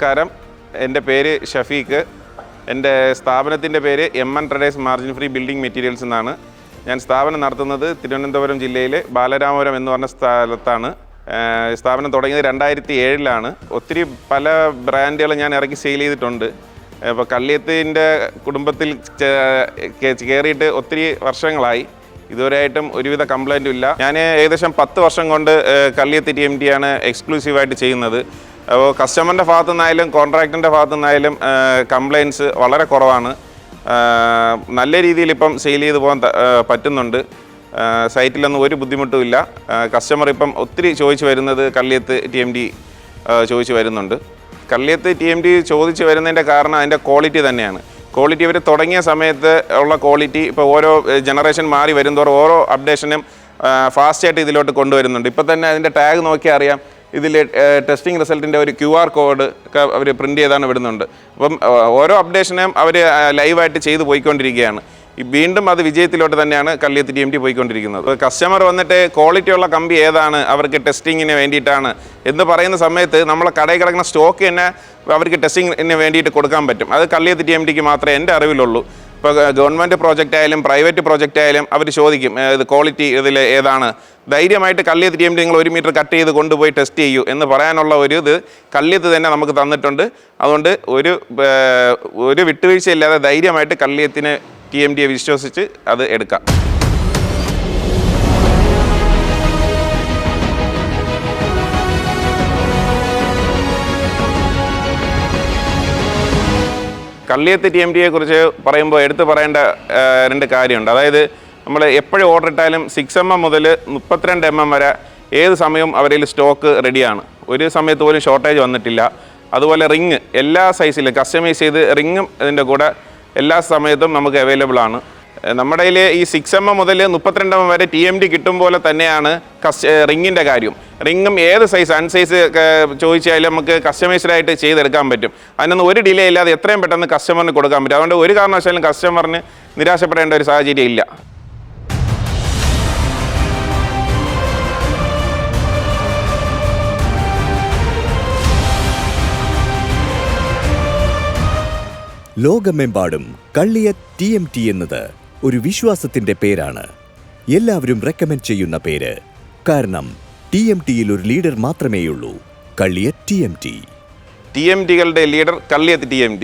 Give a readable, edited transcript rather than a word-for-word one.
നമസ്കാരം. എൻ്റെ പേര് ഷഫീഖ്. എൻ്റെ സ്ഥാപനത്തിൻ്റെ പേര് MN traders margin free building materials എന്നാണ്. ഞാൻ സ്ഥാപനം നടത്തുന്നത് തിരുവനന്തപുരം ജില്ലയിലെ ബാലരാമപുരം എന്ന് പറഞ്ഞ സ്ഥലത്താണ്. സ്ഥാപനം തുടങ്ങിയത് 2007 ഒത്തിരി പല ബ്രാൻഡുകൾ ഞാൻ ഇറക്കി സെയിൽ ചെയ്തിട്ടുണ്ട്. ഇപ്പോൾ കള്ളിയത്തിൻ്റെ കുടുംബത്തിൽ കയറിയിട്ട് ഒത്തിരി വർഷങ്ങളായി. ഇതുവരെയായിട്ടും ഒരുവിധ കംപ്ലൈൻറ്റും ഇല്ല. ഞാൻ ഏകദേശം 10 വർഷം കൊണ്ട് കള്ളിയത്ത് TMT ആണ് എക്സ്ക്ലൂസീവായിട്ട് ചെയ്യുന്നത്. അപ്പോൾ കസ്റ്റമറിൻ്റെ ഭാഗത്തു നിന്നായാലും കോൺട്രാക്ടറിൻ്റെ ഭാഗത്തു നിന്നായാലും കംപ്ലയിൻറ്റ്സ് വളരെ കുറവാണ്. നല്ല രീതിയിൽ ഇപ്പം സെയിൽ ചെയ്ത് പോകാൻ പറ്റുന്നുണ്ട്. സൈറ്റിലൊന്നും ഒരു ബുദ്ധിമുട്ടും ഇല്ല. കസ്റ്റമർ ഇപ്പം ഒത്തിരി ചോദിച്ചു വരുന്നത് കള്ളിയത്ത് TMT ചോദിച്ചു വരുന്നുണ്ട്. കള്ളിയത്ത് TMT ചോദിച്ചു വരുന്നതിൻ്റെ കാരണം അതിൻ്റെ ക്വാളിറ്റി തന്നെയാണ്. ക്വാളിറ്റി ഇവർ തുടങ്ങിയ സമയത്ത് ഉള്ള ക്വാളിറ്റി ഇപ്പോൾ ഓരോ ജനറേഷൻ മാറി വരുന്നതോറും ഓരോ അപ്ഡേഷനും ഫാസ്റ്റായിട്ട് ഇതിലോട്ട് കൊണ്ടുവരുന്നുണ്ട്. ഇപ്പം തന്നെ അതിൻ്റെ ടാഗ് നോക്കിയാൽ അറിയാം. ഇതിൽ ടെസ്റ്റിംഗ് റിസൾട്ടിൻ്റെ ഒരു QR കോഡ് ഒക്കെ അവർ പ്രിൻ്റ് ചെയ്താണ് വിടുന്നുണ്ട്. അപ്പം ഓരോ അപ്ഡേഷനും അവർ ലൈവായിട്ട് ചെയ്ത് പോയിക്കൊണ്ടിരിക്കുകയാണ്. വീണ്ടും അത് വിജയത്തിലോട്ട് തന്നെയാണ് കള്ളിയത്ത് TMT പോയിക്കൊണ്ടിരിക്കുന്നത്. കസ്റ്റമർ വന്നിട്ട് ക്വാളിറ്റിയുള്ള കമ്പി ഏതാണ് അവർക്ക് ടെസ്റ്റിങ്ങിന് വേണ്ടിയിട്ടാണ് എന്ന് പറയുന്ന സമയത്ത് നമ്മളെ കടയിൽ കിടക്കുന്ന സ്റ്റോക്ക് തന്നെ അവർക്ക് ടെസ്റ്റിങ്ങിന് വേണ്ടിയിട്ട് കൊടുക്കാൻ പറ്റും. അത് കള്ളിയത്ത് TMTക്ക് മാത്രമേ എൻ്റെ അറിവിലുള്ളൂ. ഇപ്പോൾ ഗവൺമെൻറ് പ്രോജക്റ്റ് ആയാലും പ്രൈവറ്റ് പ്രോജക്റ്റ് ആയാലും അവർ ചോദിക്കും ഇത് ക്വാളിറ്റി ഇതിൽ ഏതാണ്. ധൈര്യമായിട്ട് കള്ളിയത്ത് TMT നിങ്ങൾ 1 മീറ്റർ കട്ട് ചെയ്ത് കൊണ്ടുപോയി ടെസ്റ്റ് ചെയ്യൂ എന്ന് പറയാനുള്ള ഒരു ഇത് കള്ളിയത്ത് തന്നെ നമുക്ക് തന്നിട്ടുണ്ട്. അതുകൊണ്ട് ഒരു വിട്ടുവീഴ്ചയില്ലാതെ ധൈര്യമായിട്ട് കള്ളിയത്തിന് TMTയെ വിശ്വസിച്ച് അത് എടുക്കാം. കള്ളിയത്ത് TMTയെ കുറിച്ച് പറയുമ്പോൾ എടുത്തു പറയേണ്ട 2 കാര്യമുണ്ട്. അതായത് നമ്മൾ എപ്പോഴും ഓർഡർ ഇട്ടാലും 6mm മുതൽ 32mm വരെ ഏത് സമയവും അവരിൽ സ്റ്റോക്ക് റെഡിയാണ്. ഒരു സമയത്ത് പോലും ഷോർട്ടേജ് വന്നിട്ടില്ല. അതുപോലെ റിങ് എല്ലാ സൈസിലും കസ്റ്റമൈസ് ചെയ്ത് റിങ്ങും ഇതിൻ്റെ കൂടെ എല്ലാ സമയത്തും നമുക്ക് അവൈലബിൾ ആണ്. നമ്മുടെ കയ്യിൽ ഈ 6mm മുതൽ 32mm വരെ TMT കിട്ടും പോലെ തന്നെയാണ് റിങ്ങിൻ്റെ കാര്യം. റിങ്ങും ഏത് സൈസ് അൺസൈസ് ചോദിച്ചാലും നമുക്ക് കസ്റ്റമൈസ്ഡായിട്ട് ചെയ്തെടുക്കാൻ പറ്റും. അതിനൊന്നും ഒരു ഡിലേ ഇല്ലാതെ എത്രയും പെട്ടെന്ന് കസ്റ്റമറിന് കൊടുക്കാൻ പറ്റും. അതുകൊണ്ട് ഒരു കാരണവശാലും കസ്റ്റമറിന് നിരാശപ്പെടേണ്ട ഒരു സാഹചര്യം ഇല്ല. ലോകമെമ്പാടും കള്ളിയത്ത് TMT എന്നത് ഒരു വിശ്വാസത്തിന്റെ പേരാണ്. എല്ലാവരും റെക്കമെൻഡ് ചെയ്യുന്ന പേര്. കാരണം TMTയിൽ ഒരു ലീഡർ മാത്രമേയുള്ളൂ, കള്ളിയത്ത് TMT. TMTകളുടെ ലീഡർ കള്ളിയത്ത് TMT.